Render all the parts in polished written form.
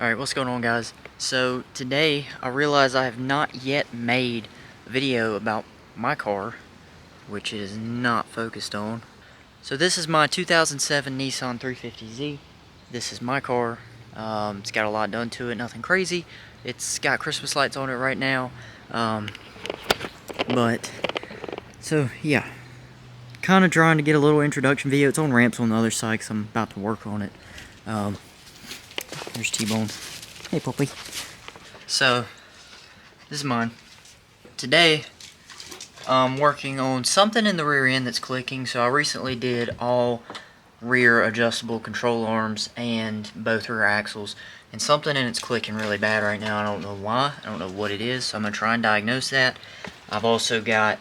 Alright, what's going on, guys? So today I realize I have not yet made a video about my car, which it is not focused on. So this is my 2007 Nissan 350Z. This is my car. It's got a lot done to it, nothing crazy. It's got Christmas lights on it right now. So yeah, kind of trying to get a little introduction video. It's on ramps on the other side because I'm about to work on it. There's T-Bone. Hey, puppy. So, this is mine. Today, I'm working on something in the rear end that's clicking. So I recently did all rear adjustable control arms and both rear axles. And something in it's clicking really bad right now. I don't know why. I don't know what it is. So I'm going to try and diagnose that. I've also got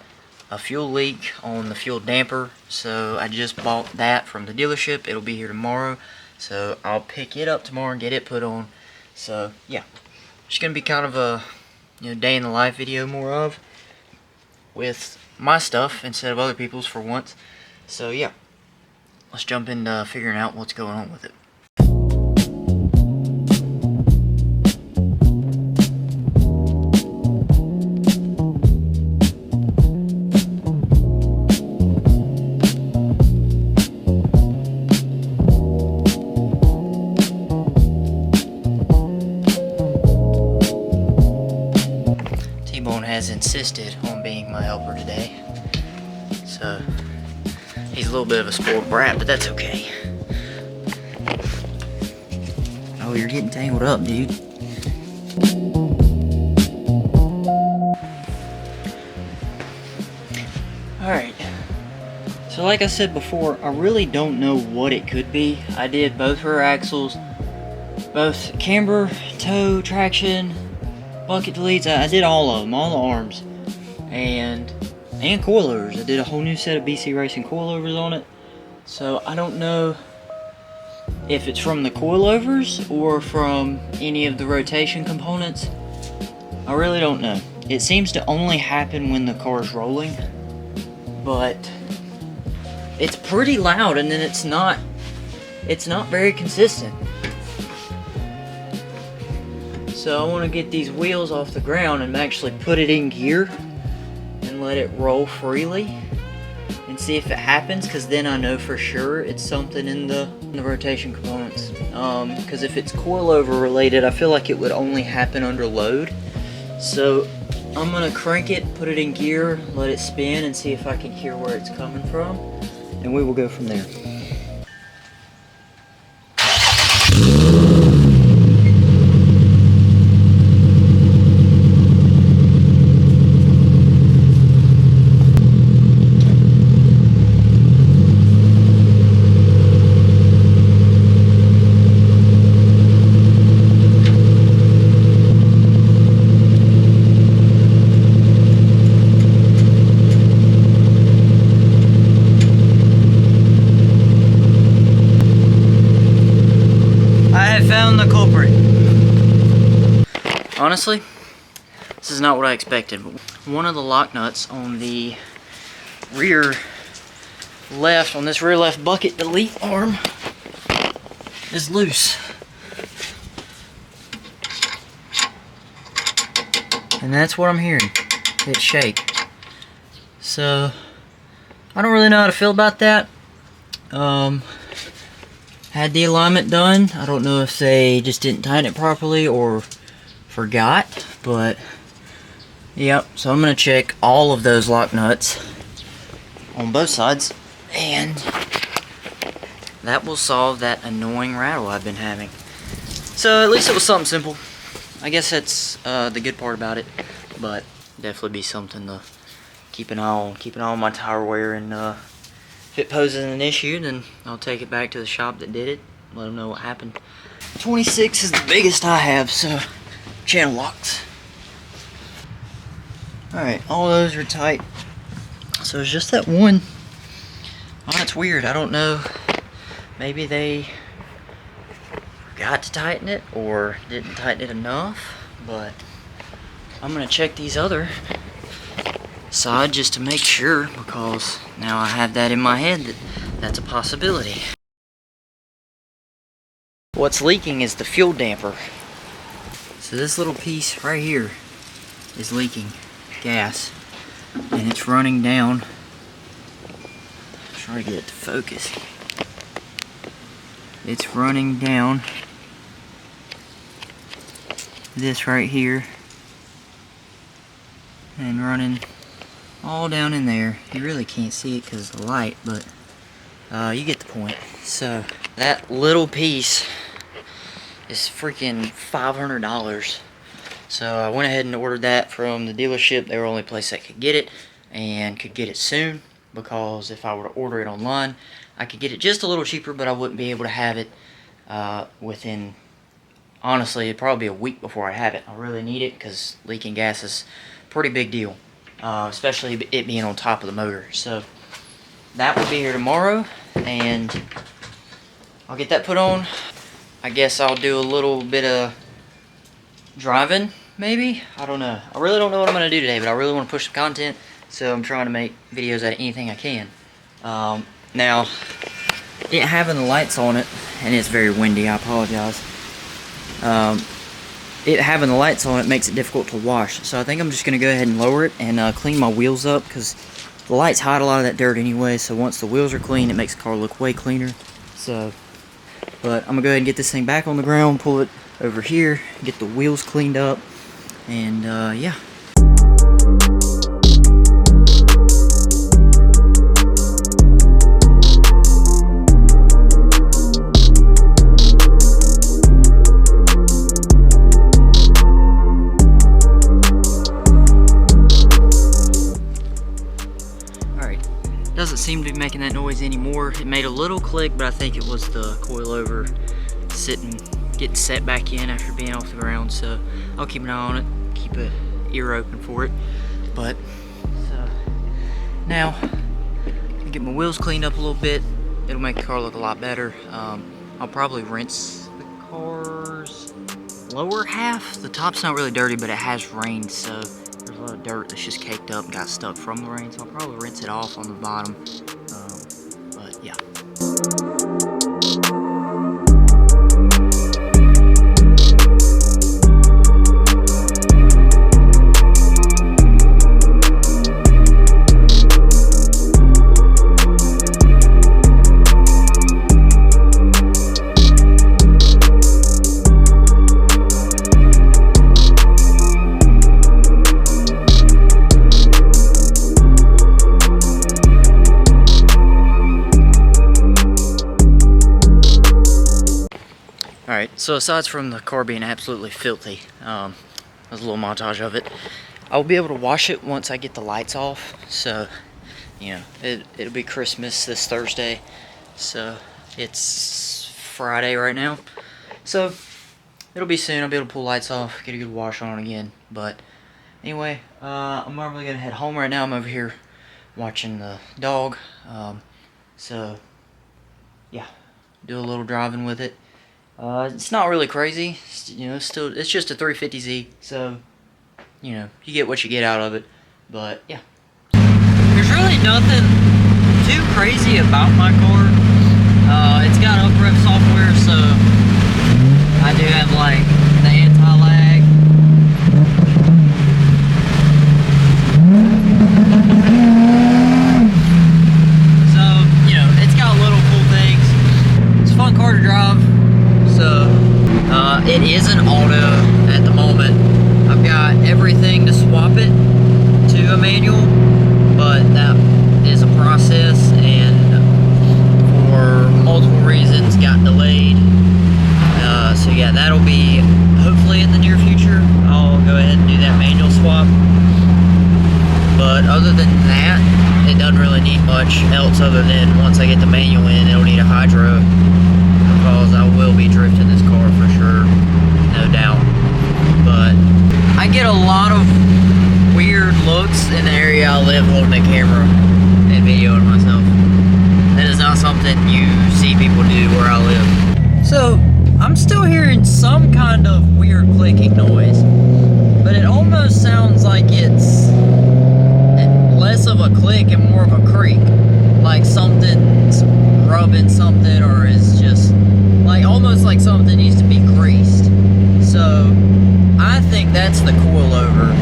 a fuel leak on the fuel damper. So I just bought that from the dealership. It'll be here tomorrow. So I'll pick it up tomorrow and get it put on. So yeah, it's gonna be kind of a day in the life video more of with my stuff instead of other people's for once. So yeah, let's jump into figuring out what's going on with it. T-Bone has insisted on being my helper today, so he's a little bit of a spoiled brat, but that's okay. Oh, you're getting tangled up, dude. Alright, so like I said before, I really don't know what it could be. I did both rear axles, both camber, toe, traction, bucket deletes. I did all of them, all the arms, and coilovers. I did a whole new set of BC Racing coilovers on it. So I don't know if it's from the coilovers or from any of the rotation components. I really don't know. It seems to only happen when the car's rolling, but it's pretty loud, and then it's not very consistent. So I want to get these wheels off the ground and actually put it in gear and let it roll freely and see if it happens, because then I know for sure it's something in the rotation components. Because if it's coilover related, I feel like it would only happen under load. So I'm going to crank it, put it in gear, let it spin, and see if I can hear where it's coming from, and we will go from there. Found the culprit. Honestly, this is not what I expected. One of the lock nuts on the rear left, on this rear left bucket delete arm, is loose. And that's what I'm hearing. It shake. So I don't really know how to feel about that. Had the alignment done. I don't know if they just didn't tighten it properly or forgot, but yep. So I'm gonna check all of those lock nuts on both sides, and that will solve that annoying rattle I've been having. So at least it was something simple. I guess that's the good part about it, but definitely be something to keep an eye on. Keep an eye on my tire wear, and if it poses an issue, then I'll take it back to the shop that did it, let them know what happened. 26 is the biggest I have, so channel locks. Alright, all those are tight. So it's just that one. Oh, that's weird. I don't know. Maybe they forgot to tighten it or didn't tighten it enough, but I'm going to check these other side just to make sure, because now I have that in my head that that's a possibility. What's leaking is the fuel damper. So this little piece right here is leaking gas, and it's running down. Try to get it to focus. It's running down this right here and running all down in there. You really can't see it because of the light, but you get the point. So that little piece is freaking $500. So I went ahead and ordered that from the dealership. They were the only place that could get it and could get it soon, because if I were to order it online, I could get it just a little cheaper, but I wouldn't be able to have it within, honestly, it'd probably be a week before I have it. I really need it because leaking gas is a pretty big deal, especially it being on top of the motor. So that will be here tomorrow, and I'll get that put on. I guess I'll do a little bit of driving, maybe? I don't know. I really don't know what I'm going to do today, but I really want to push some content, so I'm trying to make videos out of anything I can. Now, it having the lights on it, and it's very windy, I apologize. It having the lights on it makes it difficult to wash, so I think I'm just going to go ahead and lower it and clean my wheels up, because the lights hide a lot of that dirt anyway, so once the wheels are clean, it makes the car look way cleaner. So, but I'm going to go ahead and get this thing back on the ground, pull it over here, get the wheels cleaned up, and yeah. Doesn't seem to be making that noise anymore. It made a little click, but I think it was the coilover getting set back in after being off the ground. So I'll keep an eye on it, keep an ear open for it. But so now I get my wheels cleaned up a little bit. It'll make the car look a lot better. I'll probably rinse the car's lower half. The top's not really dirty, but it has rained, so there's a lot of dirt that's just caked up and got stuck from the rain, so I'll probably rinse it off on the bottom. But yeah. Alright, so aside from the car being absolutely filthy, there's a little montage of it. I'll be able to wash it once I get the lights off. So, you know, it'll be Christmas this Thursday. So, it's Friday right now. So, it'll be soon. I'll be able to pull lights off, get a good wash on it again. But, anyway, I'm probably going to head home right now. I'm over here watching the dog. So, yeah, do a little driving with it. It's not really crazy, you know, still, it's just a 350Z, so, you know, you get what you get out of it, but, yeah. There's really nothing too crazy about my car. It's got UpRev software, so I do have, like, the anti-lag. So, you know, it's got little cool things. It's a fun car to drive. So, it is an auto at the moment. I've got everything to swap it to a manual, but that is a process, and for multiple reasons got delayed. So yeah, that'll be hopefully in the near future. I'll go ahead and do that manual swap. But other than that, it doesn't really need much else other than once I get the manual in, it'll need a hydro. Because I will be drifting this car for sure, no doubt. But I get a lot of weird looks in the area I live holding a camera and videoing myself. That is not something you see people do where I live. So I'm still hearing some kind of weird clicking noise, but it almost sounds like it's less of a click and more of a creak, like something's rubbing something, or is just like almost like something needs to be greased. So think that's the coilover,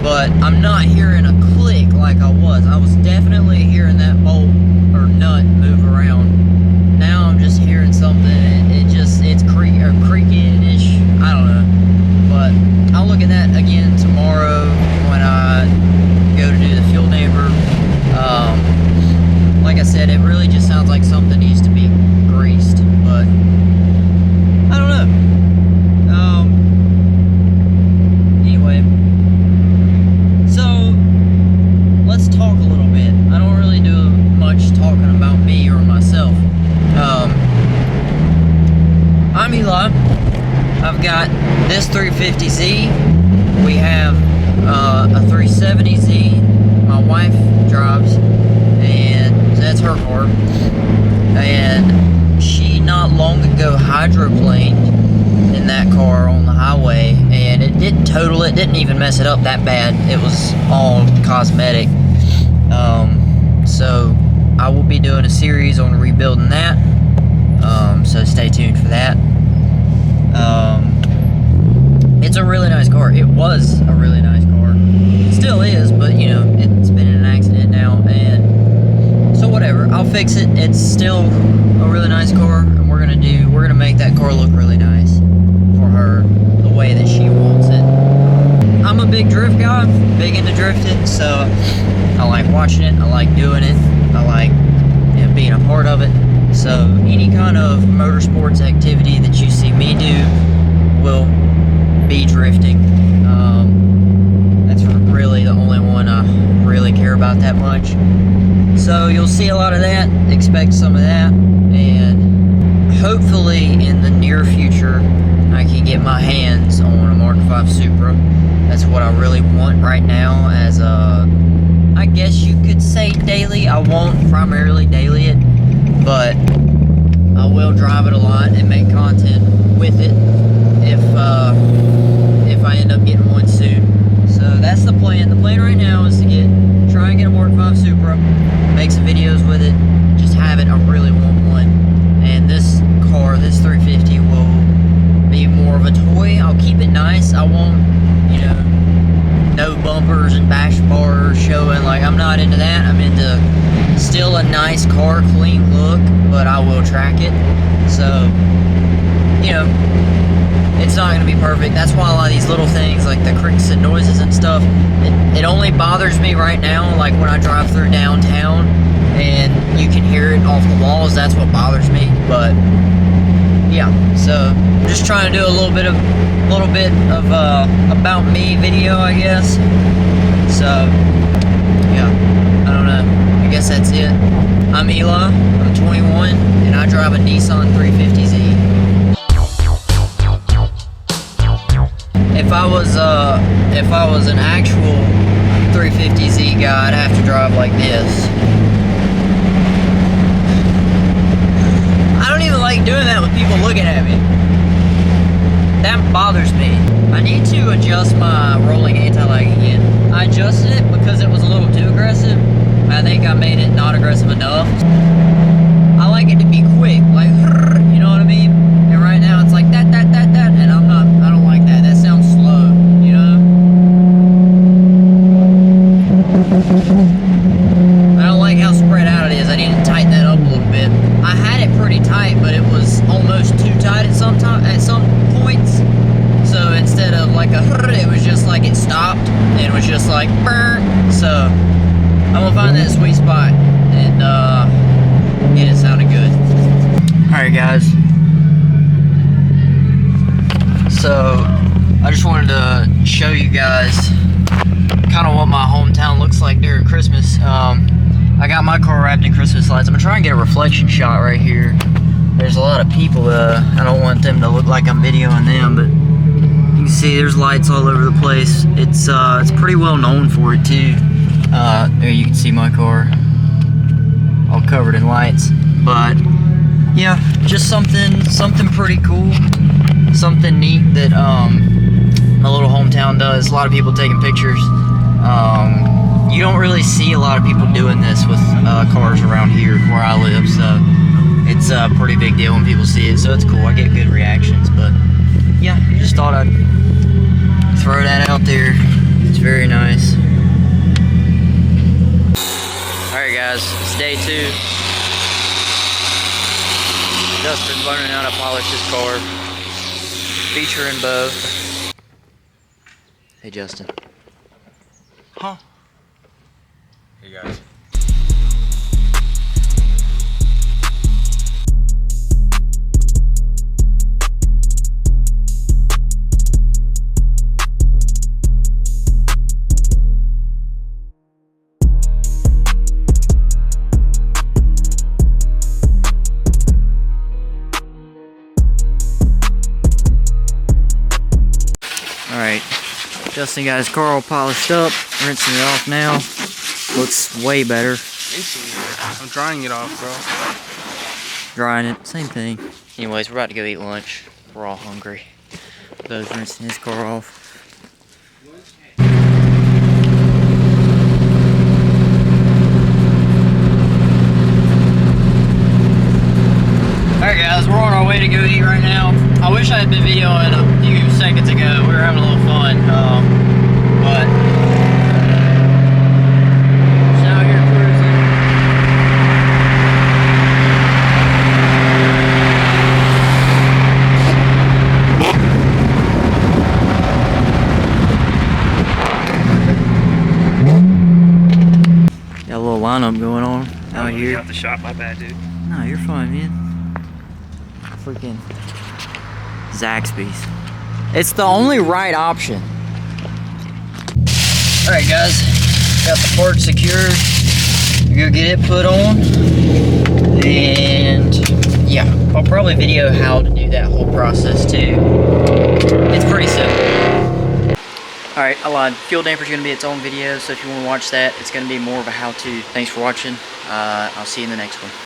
but I'm not hearing a click like I was. I was definitely hearing that bolt or nut move around. Now I'm just hearing something. It's creaking-ish. I don't know. But I'll look at that again tomorrow when I go to do the fuel neighbor. Like I said, it really just sounds like something needs to be greased, but I don't know. Anyway, so let's talk a little bit. I don't really do much talking about me or myself. I'm Eli. I've got this 350Z. We have a 370Z. My wife drives, and that's her car. And she not long ago hydroplaned in that car on the highway, and it didn't total it, didn't even mess it up that bad. It was all cosmetic. So I will be doing a series on rebuilding that. So stay tuned for that. It's a really nice car. It was a really nice car. It still is, but you know, it's been in an accident now, and so whatever. I'll fix it. It's still a really nice car, and we're gonna make that car look really nice for her, the way that she wants it. I'm a big drift guy, big into drifting, so I like watching it. I like doing it. I like, you know, being a part of it. So any kind of motorsports activity that you see me do will be drifting. That's really the only one I really care about that much. So you'll see a lot of that, expect some of that, and hopefully in the near future I can get my hands on a Mark V Supra. That's what I really want right now as a, I guess you could say daily. I won't primarily daily it, but I will drive it a lot and make content with it if I end up getting one soon. So that's the plan. The plan right now is to try and get a Mark V Supra, make some videos with it, just have it. I really want one. And this car, this 350, will be more of a toy. I'll keep it nice. I won't, you know, no bumpers and bash bars showing. Like, I'm not into that. I'm into still a nice car, clean look, but I will track it. So, you know, it's not going to be perfect. That's why a lot of these little things, like the creaks and noises and stuff, it only bothers me right now, like when I drive through downtown and you can hear it off the walls. That's what bothers me. But yeah, so I'm just trying to do a little bit of about me video, I guess. So yeah, I don't know, I guess that's it. I'm Eli, I'm 21, and I drive a Nissan 350Z. If I was an actual 350Z guy, I'd have to drive like this. I don't even like doing that with people looking at me. That bothers me. I need to adjust my rolling anti-lag again. I adjusted it because it was a little too aggressive. I think I made it not aggressive enough. I like it to be quick, like, you know what I mean? And right now it's like that, and I don't like that. That sounds slow, you know? I don't like how spread out it is. I need to tighten that up a little bit. I had it pretty tight, but it was almost too tight at some points. So instead of like it was just like it stopped and it was just like burr. So I'm gonna find that sweet spot and get it sounding good. Alright guys, so I just wanted to show you guys kind of what my hometown looks like during Christmas. I got my car wrapped in Christmas lights. I'm gonna try and get a reflection shot right here. There's a lot of people, I don't want them to look like I'm videoing them, but you can see there's lights all over the place. It's pretty well known for it too. There you can see my car all covered in lights. But yeah, just something pretty cool, something neat that my little hometown does. A lot of people taking pictures. You don't really see a lot of people doing this with cars around here where I live, so it's a pretty big deal when people see it, so it's cool. I get good reactions. But yeah, just thought I'd throw that out there. It's very nice. Alright guys, it's day 2. Justin's learning how to polish his car. Featuring Bo. Hey Justin. Huh? Hey guys. Alright, Justin got his car all polished up, rinsing it off now. Looks way better. I'm drying it off, bro. Drying it, same thing. Anyways, we're about to go eat lunch. We're all hungry. Bo's rinsing his car off. Alright guys, we're on our way to go eat right now. I wish I had been videoing a few seconds ago. We were having a little fun, but just out here cruising. Got a little lineup going on out here. Got the shot, my bad, dude. No, you're fine, man. Freaking Zaxby's. It's the only right option. Alright guys, got the part secured. We're gonna get it put on. And yeah, I'll probably video how to do that whole process too. It's pretty simple. Alright, I lied. Fuel damper's gonna be its own video, so if you wanna watch that, it's gonna be more of a how-to. Thanks for watching. I'll see you in the next one.